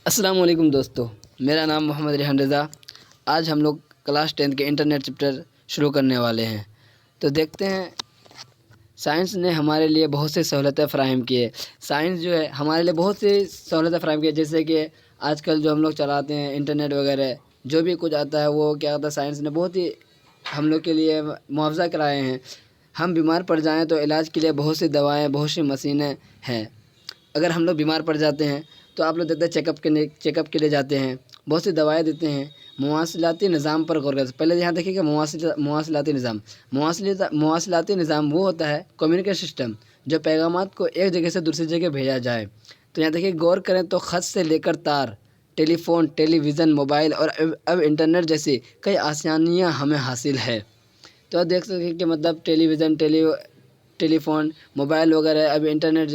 السلام علیکم دوستو، میرا نام محمد ریحان رضا۔ آج ہم لوگ کلاس 10 کے انٹرنیٹ چیپٹر شروع کرنے والے ہیں۔ تو دیکھتے ہیں، سائنس نے ہمارے لیے بہت سی سہولتیں فراہم کی ہے۔ سائنس جو ہے ہمارے لیے بہت سی سہولتیں فراہم کی ہے، جیسے کہ آج کل جو ہم لوگ چلاتے ہیں انٹرنیٹ وغیرہ، جو بھی کچھ آتا ہے وہ کیا ہوتا ہے، سائنس نے بہت ہی ہم لوگ کے لیے معاوضہ کرائے ہیں۔ ہم بیمار پڑ جائیں تو علاج کے لیے بہت سی دوائیں، بہت سی مشینیں ہیں۔ اگر ہم لوگ بیمار پڑ جاتے ہیں تو آپ لوگ دیکھتے ہیں چیک اپ کے لیے جاتے ہیں، بہت سی دوائیں دیتے ہیں۔ مواصلاتی نظام پر غور کرتے ہیں۔ پہلے یہاں دیکھیے کہ مواصلاتی نظام وہ ہوتا ہے، کمیونیکیشن سسٹم، جو پیغامات کو ایک جگہ سے دوسری جگہ بھیجا جائے۔ تو یہاں دیکھیے، غور کریں تو خط سے لے کر تار، ٹیلی فون، ٹیلی ویژن، موبائل اور اب انٹرنیٹ جیسی کئی آسانیاں ہمیں حاصل ہے۔ تو آپ دیکھ سکتے ہیں کہ مطلب ٹیلی ویژن، ٹیلی فون، موبائل وغیرہ، اب انٹرنیٹ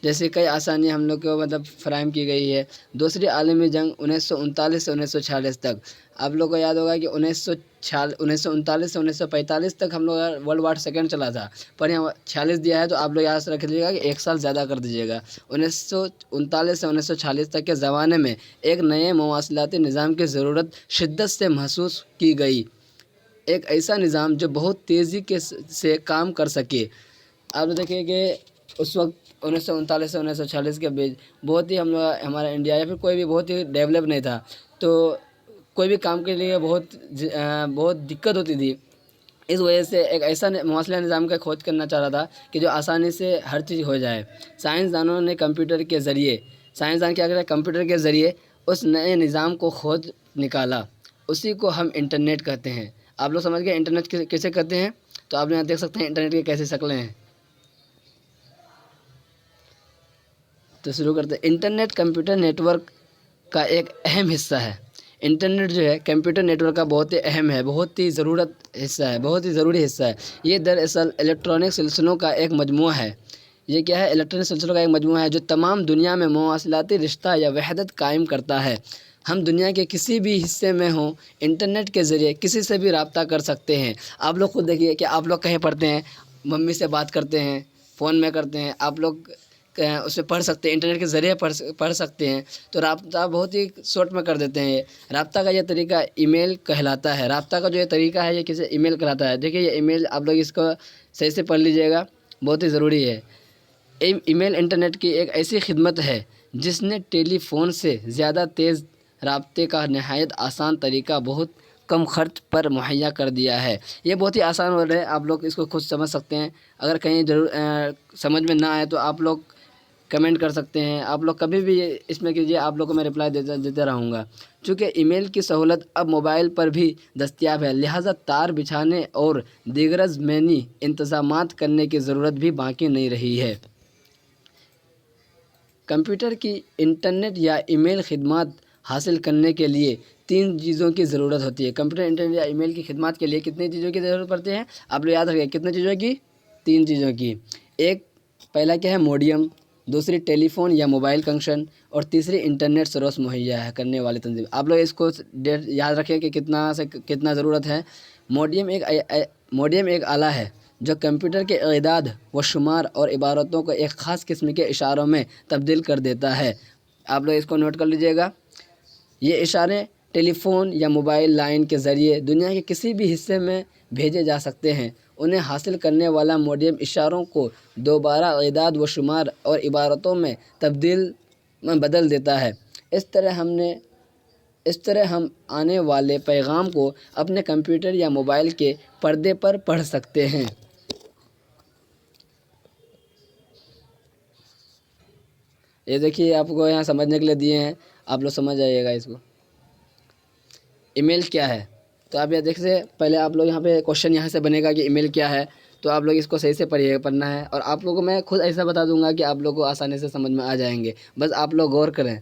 جیسے کئی آسانیاں ہم لوگ کو مطلب فراہم کی گئی ہے۔ دوسری عالمی جنگ 1939 سے 1946 تک، آپ لوگ کو یاد ہوگا کہ 1939 سے 1945 تک ہم لوگ ورلڈ وار سیکنڈ چلا تھا، پر یہاں 46 دیا ہے، تو آپ لوگ یاد سے رکھ لیجیے گا کہ ایک سال زیادہ کر دیجیے گا۔ 1939 سے 1946 تک کے زمانے میں ایک نئے مواصلاتی نظام کی ضرورت شدت سے محسوس کی گئی، ایک ایسا نظام جو بہت تیزی سے کام کر سکے۔ آپ دیکھیں کہ اس وقت 1939 سے 1946 کے بیچ بہت ہی ہمارا انڈیا یا پھر کوئی بھی بہت ہی ڈیولپ نہیں تھا، تو کوئی بھی کام کے لیے بہت دقت ہوتی تھی۔ اس وجہ سے ایک ایسا مواصلہ نظام کا کھوج کرنا چاہ رہا تھا کہ جو آسانی سے ہر چیز ہو جائے۔ سائنسدانوں نے کمپیوٹر کے ذریعے کمپیوٹر کے ذریعے اس نئے نظام کو کھوج نکالا، اسی کو ہم انٹرنیٹ کہتے ہیں۔ آپ لوگ سمجھ گئے انٹرنیٹ کیسے کہتے ہیں؟ تو آپ یہاں دیکھ سکتے ہیں انٹرنیٹ کی کیسی شکلیں ہیں۔ تو شروع کرتے ہیں۔ انٹرنیٹ کمپیوٹر نیٹ ورک کا ایک اہم حصہ ہے۔ انٹرنیٹ جو ہے کمپیوٹر نیٹ ورک کا بہت ہی اہم ہے، بہت ہی ضروری حصہ ہے۔ یہ دراصل الیکٹرانک سلسلوں کا ایک مجموعہ ہے۔ یہ کیا ہے؟ الیکٹرانک سلسلوں کا ایک مجموعہ ہے جو تمام دنیا میں مواصلاتی رشتہ یا وحدت قائم کرتا ہے۔ ہم دنیا کے کسی بھی حصے میں ہوں، انٹرنیٹ کے ذریعے کسی سے بھی رابطہ کر سکتے ہیں۔ آپ لوگ خود دیکھیے کہ آپ لوگ کہیں پڑھتے ہیں، ممی سے بات کرتے ہیں، فون میں کرتے ہیں، آپ لوگ اس میں پڑھ سکتے ہیں، انٹرنیٹ کے ذریعے پڑھ سکتے ہیں۔ تو رابطہ بہت ہی شارٹ میں کر دیتے ہیں۔ رابطہ کا یہ طریقہ ای میل کہلاتا ہے۔ رابطہ کا جو یہ طریقہ ہے یہ کسی ای میل کہلاتا ہے۔ دیکھیے یہ ای میل آپ لوگ اس کو صحیح سے پڑھ لیجیے گا، بہت ہی ضروری ہے۔ ای میل انٹرنیٹ کی ایک ایسی خدمت ہے جس نے ٹیلی فون سے زیادہ تیز رابطے کا نہایت آسان طریقہ بہت کم خرچ پر مہیا کر دیا ہے۔ یہ بہت ہی آسان ورڈ ہے، آپ لوگ اس کو خود سمجھ سکتے ہیں۔ اگر کہیں سمجھ میں نہ آئے تو آپ لوگ کمنٹ کر سکتے ہیں، آپ لوگ کبھی بھی اس میں کیجیے، آپ لوگ کو میں رپلائی دیتے رہوں گا۔ چونکہ ای میل کی سہولت اب موبائل پر بھی دستیاب ہے، لہٰذا تار بچھانے اور دیگر ضمنی انتظامات کرنے کی ضرورت بھی باقی نہیں رہی ہے۔ کمپیوٹر کی انٹرنیٹ یا ای میل خدمات حاصل کرنے کے لیے 3 چیزوں کی ضرورت ہوتی ہے۔ کمپیوٹر، انٹرنیٹ یا ای میل کی خدمات کے لیے کتنی چیزوں کی ضرورت پڑتی ہے؟ آپ لوگ یاد رکھیے، کتنی چیزوں کی؟ 3 چیزوں کی۔ پہلا کیا ہے؟ موڈیم، دوسری ٹیلی فون یا موبائل کنکشن، اور تیسری انٹرنیٹ سروس مہیا کرنے والی تنظیم۔ آپ لوگ اس کو یاد رکھیں کہ کتنا ضرورت ہے۔ موڈیم ایک آلہ ہے جو کمپیوٹر کے اعداد و شمار اور عبارتوں کو ایک خاص قسم کے اشاروں میں تبدیل کر دیتا ہے۔ آپ لوگ اس کو نوٹ کر لیجیے گا۔ یہ اشارے ٹیلی فون یا موبائل لائن کے ذریعے دنیا کے کسی بھی حصے میں بھیجے جا سکتے ہیں۔ انہیں حاصل کرنے والا موڈیم اشاروں کو دوبارہ اعداد و شمار اور عبارتوں میں بدل دیتا ہے۔ اس طرح ہم آنے والے پیغام کو اپنے کمپیوٹر یا موبائل کے پردے پر پڑھ سکتے ہیں۔ یہ دیکھیے آپ کو یہاں سمجھنے کے لیے دیے ہیں، آپ لوگ سمجھ جائیے گا اس کو۔ ای میل کیا ہے؟ تو آپ یہ دیکھتے، پہلے آپ لوگ یہاں پہ کوشچن یہاں سے بنے گا کہ ای میل کیا ہے، تو آپ لوگ اس کو صحیح سے پڑھنا ہے، اور آپ لوگوں کو میں خود ایسا بتا دوں گا کہ آپ لوگوں کو آسانی سے سمجھ میں آ جائیں گے، بس آپ لوگ غور کریں۔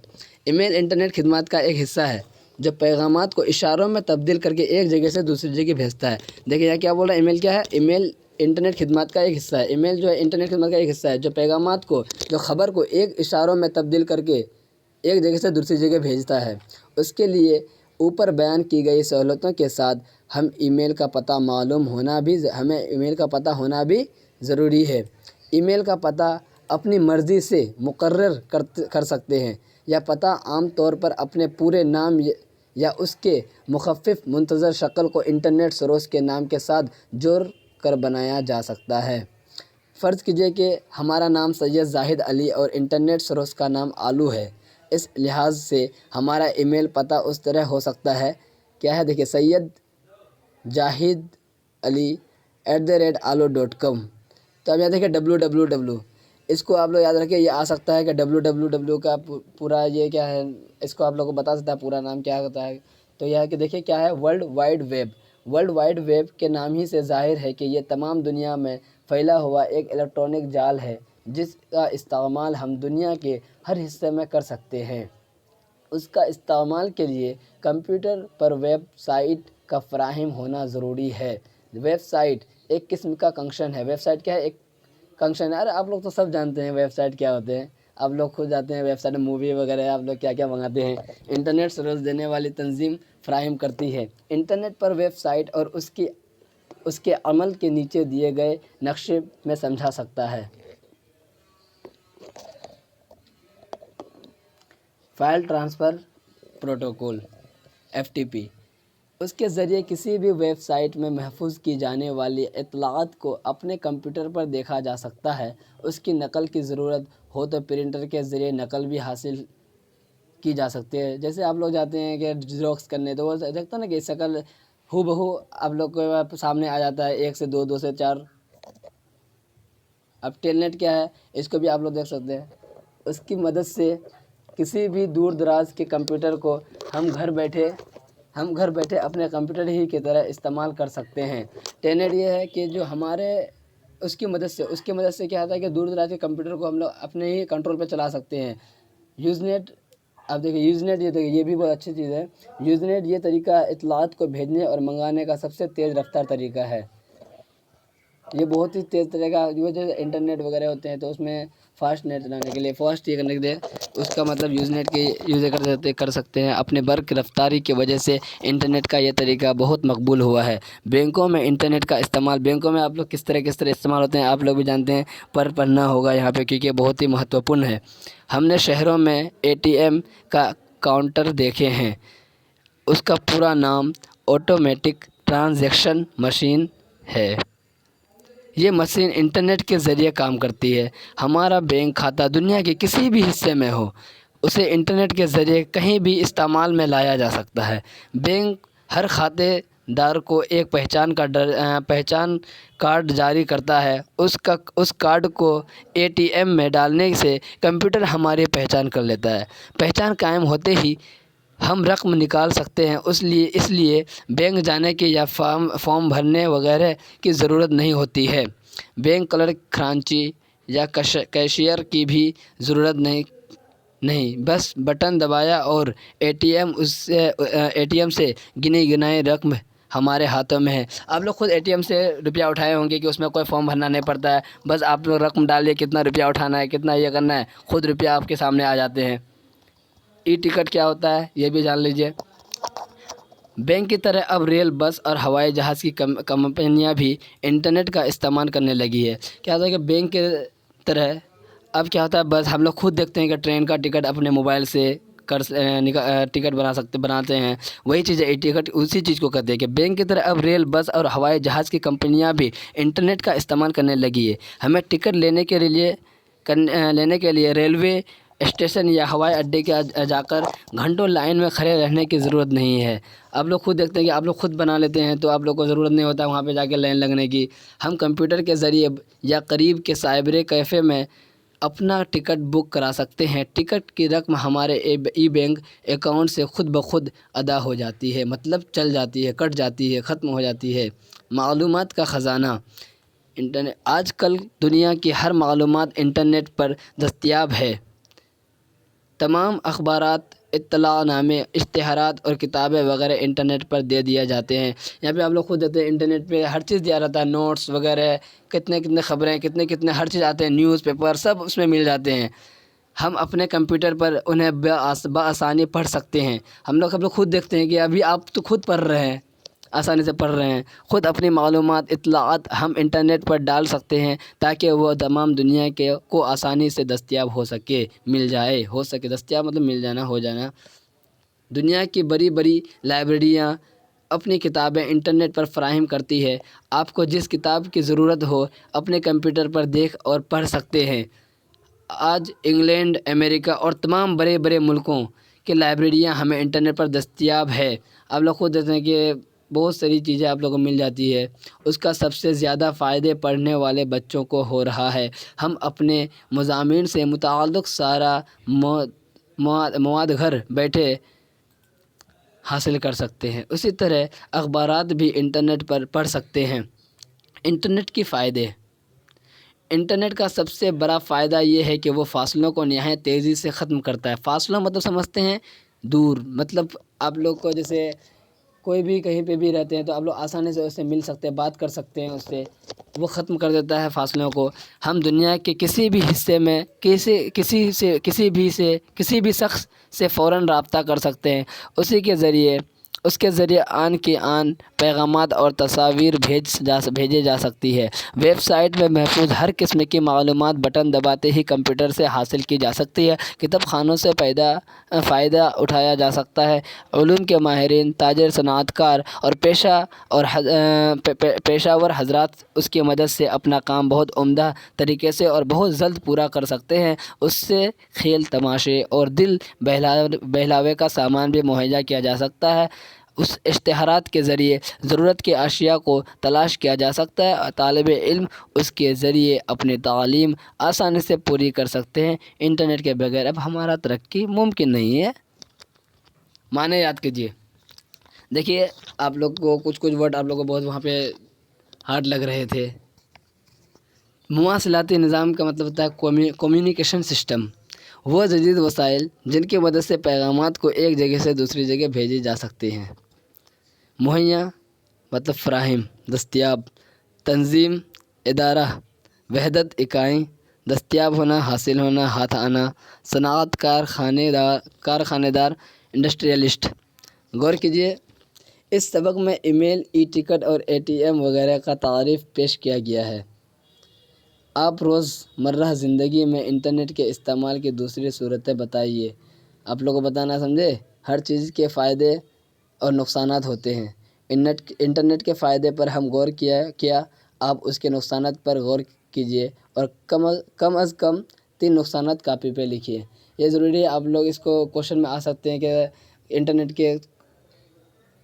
ای میل انٹرنیٹ خدمات کا ایک حصہ ہے جو پیغامات کو اشاروں میں تبدیل کر کے ایک جگہ سے دوسری جگہ بھیجتا ہے۔ دیکھیے یہاں کیا بول رہا ہے، ای میل کیا ہے؟ ای میل انٹرنیٹ خدمات کا ایک حصہ ہے۔ ای میل جو ہے انٹرنیٹ خدمات کا ایک حصہ ہے جو پیغامات کو، جو خبر کو ایک اشاروں میں تبدیل کر کے ایک جگہ سے دوسری جگہ بھیجتا ہے۔ اس کے لیے اوپر بیان کی گئی سہولتوں کے ساتھ ہمیں ای میل کا پتہ ہونا بھی ضروری ہے۔ ای میل کا پتہ اپنی مرضی سے مقرر کر سکتے ہیں۔ یہ پتہ عام طور پر اپنے پورے نام یا اس کے مخفف منتظر شکل کو انٹرنیٹ سروس کے نام کے ساتھ جوڑ کر بنایا جا سکتا ہے۔ فرض کیجیے کہ ہمارا نام سید زاہد علی اور انٹرنیٹ سروس کا نام آلو ہے۔ اس لحاظ سے ہمارا ای میل پتہ اس طرح ہو سکتا ہے، کیا ہے دیکھیے، سید جاہد علی @aloo.com۔ تو اب یہاں دیکھیں www، اس کو آپ لوگ یاد رکھیں، یہ آ سکتا ہے کہ www کا پورا یہ کیا ہے، اس کو آپ لوگوں کو بتا سکتا ہے پورا نام کیا ہوتا ہے۔ تو یہ ہے کہ دیکھیے کیا ہے، world wide web. World wide web کے نام ہی سے ظاہر ہے کہ یہ تمام دنیا میں پھیلا ہوا ایک الیکٹرانک جال ہے جس کا استعمال ہم دنیا کے ہر حصے میں کر سکتے ہیں۔ اس کا استعمال کے لیے کمپیوٹر پر ویب سائٹ کا فراہم ہونا ضروری ہے۔ ویب سائٹ ایک قسم کا کنکشن ہے۔ ویب سائٹ کیا ہے؟ ایک کنکشن ہے۔ ارے آپ لوگ تو سب جانتے ہیں ویب سائٹ کیا ہوتے ہیں، آپ لوگ خود جاتے ہیں ویب سائٹ میں، مووی وغیرہ آپ لوگ کیا کیا منگاتے ہیں۔ انٹرنیٹ سروس دینے والی تنظیم فراہم کرتی ہے۔ انٹرنیٹ پر ویب سائٹ اور اس کے عمل کے نیچے دیے گئے نقشے میں سمجھا سکتا ہے۔ فائل ٹرانسفر پروٹوکول FTP، اس کے ذریعے کسی بھی ویب سائٹ میں محفوظ کی جانے والی اطلاعات کو اپنے کمپیوٹر پر دیکھا جا سکتا ہے۔ اس کی نقل کی ضرورت ہو تو پرنٹر کے ذریعے نقل بھی حاصل کی جا سکتی ہے۔ جیسے آپ لوگ جاتے ہیں کہ زیروکس کرنے، تو وہ دیکھتا نا کہ شکل ہو بہو آپ لوگ کو سامنے آ جاتا ہے، 1 سے 2، 2 سے 4۔ اب ٹیل نیٹ کیا ہے، اس کو بھی آپ لوگ دیکھ سکتے ہیں۔ اس کی مدد سے کسی بھی دور دراز کے کمپیوٹر کو ہم گھر بیٹھے اپنے کمپیوٹر ہی کی طرح استعمال کر سکتے ہیں۔ ٹیل نیٹ یہ ہے کہ جو ہمارے اس کی مدد سے کیا ہوتا ہے کہ دور دراز کے کمپیوٹر کو ہم لوگ اپنے ہی کنٹرول پہ چلا سکتے ہیں۔ یوز نیٹ، اب دیکھیں یوز نیٹ، یہ بھی بہت اچھی چیز ہے۔ یوز نیٹ یہ طریقہ اطلاعات کو بھیجنے اور منگانے کا سب سے تیز رفتار طریقہ ہے۔ یہ بہت ہی تیز طریقہ، جو انٹرنیٹ وغیرہ ہوتے ہیں تو اس میں فاسٹ نیٹ چلانے کے لیے، فاسٹ یہ کرنے کے لیے اس کا مطلب یوز نیٹ کے یوز کر سکتے ہیں۔ اپنے برق رفتاری کی وجہ سے انٹرنیٹ کا یہ طریقہ بہت مقبول ہوا ہے۔ بینکوں میں انٹرنیٹ کا استعمال، بینکوں میں آپ لوگ کس طرح استعمال ہوتے ہیں آپ لوگ بھی جانتے ہیں، پر پڑھنا ہوگا یہاں پہ کیونکہ بہت ہی مہتوپورن ہے۔ ہم نے شہروں میں ATM کا کاؤنٹر دیکھے ہیں۔ اس کا پورا نام آٹومیٹک ٹرانزیکشن مشین ہے۔ یہ مشین انٹرنیٹ کے ذریعے کام کرتی ہے۔ ہمارا بینک کھاتہ دنیا کے کسی بھی حصے میں ہو، اسے انٹرنیٹ کے ذریعے کہیں بھی استعمال میں لایا جا سکتا ہے۔ بینک ہر کھاتے دار کو ایک پہچان کارڈ جاری کرتا ہے۔ اس کارڈ کو ATM میں ڈالنے سے کمپیوٹر ہماری پہچان کر لیتا ہے۔ پہچان قائم ہوتے ہی ہم رقم نکال سکتے ہیں۔ اس لیے بینک جانے کی یا فارم بھرنے وغیرہ کی ضرورت نہیں ہوتی ہے۔ بینک کلرک، خزانچی یا کیشیئر کی بھی ضرورت نہیں، بس بٹن دبایا اور ATM سے گنی گنائی رقم ہمارے ہاتھوں میں ہے۔ آپ لوگ خود ATM سے روپیہ اٹھائے ہوں گے کہ اس میں کوئی فارم بھرنا نہیں پڑتا ہے، بس آپ لوگ رقم ڈالیے، کتنا روپیہ اٹھانا ہے، کتنا یہ کرنا ہے، خود روپیہ آپ کے سامنے آ جاتے ہیں۔ ای ٹکٹ کیا ہوتا ہے یہ بھی جان لیجئے۔ بینک کی طرح اب ریل، بس اور ہوائی جہاز کی کمپنیاں بھی انٹرنیٹ کا استعمال کرنے لگی ہے۔ کیا ہوتا ہے کہ بینک کے طرح اب کیا ہوتا ہے، بس ہم لوگ خود دیکھتے ہیں کہ ٹرین کا ٹکٹ اپنے موبائل سے ٹکٹ بناتے ہیں، وہی چیز ای ٹکٹ اسی چیز کو کہتے ہیں کہ بینک کی طرح اب ریل، بس اور ہوائی جہاز کی کمپنیاں بھی انٹرنیٹ کا استعمال کرنے لگی ہے۔ ہمیں ٹکٹ لینے کے لیے ریلوے اسٹیشن یا ہوائی اڈے کے جا کر گھنٹوں لائن میں کھڑے رہنے کی ضرورت نہیں ہے۔ آپ لوگ خود دیکھتے ہیں کہ آپ لوگ خود بنا لیتے ہیں تو آپ لوگ کو ضرورت نہیں ہوتا وہاں پہ جا کے لائن لگنے کی۔ ہم کمپیوٹر کے ذریعے یا قریب کے سائبر کیفے میں اپنا ٹکٹ بک کرا سکتے ہیں۔ ٹکٹ کی رقم ہمارے ای بینک اکاؤنٹ سے خود بخود ادا ہو جاتی ہے، مطلب چل جاتی ہے، کٹ جاتی ہے، ختم ہو جاتی ہے۔ معلومات کا خزانہ، انٹرنیٹ۔ آج کل دنیا کی ہر معلومات انٹرنیٹ پر دستیاب ہے۔ تمام اخبارات، اطلاع نامے، اشتہارات اور کتابیں وغیرہ انٹرنیٹ پر دے دیے جاتے ہیں۔ یہاں پہ آپ لوگ خود دیتے ہیں انٹرنیٹ پہ ہر چیز دیا رہتا ہے، نوٹس وغیرہ، کتنے خبریں، کتنے ہر چیز آتے ہیں، نیوز پیپر سب اس میں مل جاتے ہیں۔ ہم اپنے کمپیوٹر پر انہیں بآسانی پڑھ سکتے ہیں۔ ہم لوگ خود دیکھتے ہیں کہ ابھی آپ تو خود پڑھ رہے ہیں، آسانی سے پڑھ رہے ہیں، خود اپنی معلومات اطلاعات ہم انٹرنیٹ پر ڈال سکتے ہیں تاکہ وہ تمام دنیا کے کو آسانی سے دستیاب ہو سکے، مل جائے، ہو سکے دستیاب مطلب مل جانا، ہو جانا۔ دنیا کی بڑی بڑی لائبریریاں اپنی کتابیں انٹرنیٹ پر فراہم کرتی ہے، آپ کو جس کتاب کی ضرورت ہو اپنے کمپیوٹر پر دیکھ اور پڑھ سکتے ہیں۔ آج انگلینڈ، امریکہ اور تمام بڑے بڑے ملکوں کی لائبریریاں ہمیں انٹرنیٹ پر دستیاب ہے۔ آپ لوگ خود دیکھتے ہیں کہ بہت ساری چیزیں آپ لوگوں کو مل جاتی ہے، اس کا سب سے زیادہ فائدے پڑھنے والے بچوں کو ہو رہا ہے۔ ہم اپنے مضامین سے متعلق سارا مواد گھر بیٹھے حاصل کر سکتے ہیں۔ اسی طرح اخبارات بھی انٹرنیٹ پر پڑھ سکتے ہیں۔ انٹرنیٹ کے فائدے، انٹرنیٹ کا سب سے بڑا فائدہ یہ ہے کہ وہ فاصلوں کو نہایت تیزی سے ختم کرتا ہے۔ فاصلہ مطلب سمجھتے ہیں دور، مطلب آپ لوگ کو جیسے کوئی بھی کہیں پہ بھی رہتے ہیں تو آپ لوگ آسانی سے اس سے مل سکتے ہیں، بات کر سکتے ہیں اس سے، وہ ختم کر دیتا ہے فاصلوں کو۔ ہم دنیا کے کسی بھی حصے میں کسی بھی شخص سے فوراً رابطہ کر سکتے ہیں، اس کے ذریعے آن کی آن پیغامات اور تصاویر بھیجے جا سکتی ہے۔ ویب سائٹ میں محفوظ ہر قسم کی معلومات بٹن دباتے ہی کمپیوٹر سے حاصل کی جا سکتی ہے۔ کتاب خانوں سے فائدہ اٹھایا جا سکتا ہے۔ علوم کے ماہرین، تاجر، صنعت کار اور پیشہ ور حضرات اس کی مدد سے اپنا کام بہت عمدہ طریقے سے اور بہت جلد پورا کر سکتے ہیں۔ اس سے کھیل، تماشے اور دل بہلاوے کا سامان بھی مہیا کیا جا سکتا ہے۔ اس اشتہارات کے ذریعے ضرورت کی اشیاء کو تلاش کیا جا سکتا ہے اور طالب علم اس کے ذریعے اپنی تعلیم آسانی سے پوری کر سکتے ہیں۔ انٹرنیٹ کے بغیر اب ہمارا ترقی ممکن نہیں ہے۔ معنی یاد کیجیے۔ دیکھیے آپ لوگ کو کچھ ورڈ آپ لوگ کو بہت وہاں پہ ہارڈ لگ رہے تھے۔ مواصلاتی نظام کا مطلب ہوتا ہے کمیونیکیشن سسٹم، وہ جدید وسائل جن کی مدد سے پیغامات کو ایک جگہ سے دوسری جگہ بھیجی جا سکتی ہیں۔ مہیا مطلب فراہم، دستیاب، تنظیم، ادارہ، وحدت، اکائی، دستیاب ہونا، حاصل ہونا، ہاتھ آنا، صنعت کارخانے دار، انڈسٹریلسٹ۔ غور کیجیے، اس سبق میں ای میل، ای ٹکٹ اور اے ٹی ایم وغیرہ کا تعارف پیش کیا گیا ہے۔ آپ روز مرہ زندگی میں انٹرنیٹ کے استعمال کی دوسری صورتیں بتائیے۔ آپ لوگوں کو بتانا سمجھے، ہر چیز کے فائدے اور نقصانات ہوتے ہیں۔ انٹرنیٹ کے فائدے پر ہم غور کیا، آپ اس کے نقصانات پر غور کیجیے اور کم از کم 3 نقصانات کاپی پہ لکھیے۔ یہ ضروری ہے، آپ لوگ اس کو کوشچن میں آ سکتے ہیں کہ انٹرنیٹ کے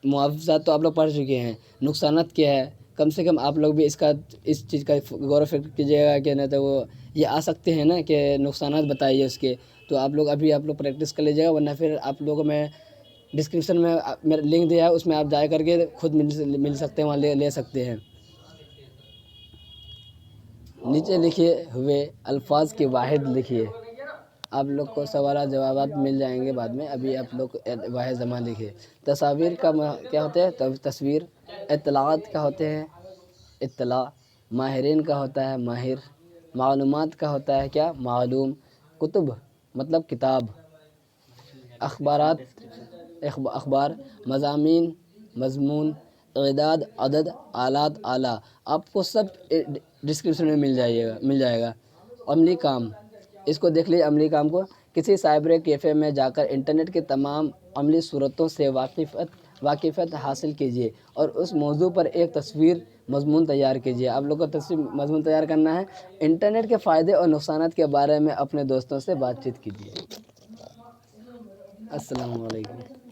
معاوضات تو آپ لوگ پڑھ چکے ہیں، نقصانات کیا ہے، کم سے کم آپ لوگ بھی اس چیز کا غور و فکر کیجیے گا کہ نہیں تو وہ یہ آ سکتے ہیں نا کہ نقصانات بتائیے اس کے، تو آپ لوگ پریکٹس کر لیجیے گا، ورنہ پھر آپ لوگوں میں ڈسکرپشن میں میرا لنک دیا ہے، اس میں آپ جا کر کے خود مل سکتے ہیں، وہاں لے سکتے ہیں۔ نیچے لکھے ہوئے الفاظ کی واحد لکھیے۔ آپ لوگ کو سوالات جوابات مل جائیں گے بعد میں، ابھی آپ لوگ واحد زمان لکھیے۔ تصاویر کا کیا ہوتا ہے؟ تصویر۔ اطلاعات کا ہوتے ہیں اطلاع۔ ماہرین کا ہوتا ہے ماہر۔ معلومات کا ہوتا ہے کیا؟ معلوم۔ کتب مطلب کتاب۔ اخبارات اخبار۔ مضامین مضمون۔ اعداد عدد۔ آلات آلہ۔ آپ کو سب ڈسکرپشن میں مل جائے گا۔ عملی کام، اس کو دیکھ لیجیے، عملی کام کو کسی سائبر کیفے میں جا کر انٹرنیٹ کی تمام عملی صورتوں سے واقفیت حاصل کیجیے اور اس موضوع پر ایک تصویر مضمون تیار کیجیے۔ آپ لوگ کو تصویر مضمون تیار کرنا ہے۔ انٹرنیٹ کے فائدے اور نقصانات کے بارے میں اپنے دوستوں سے بات چیت کیجیے۔ السلام علیکم۔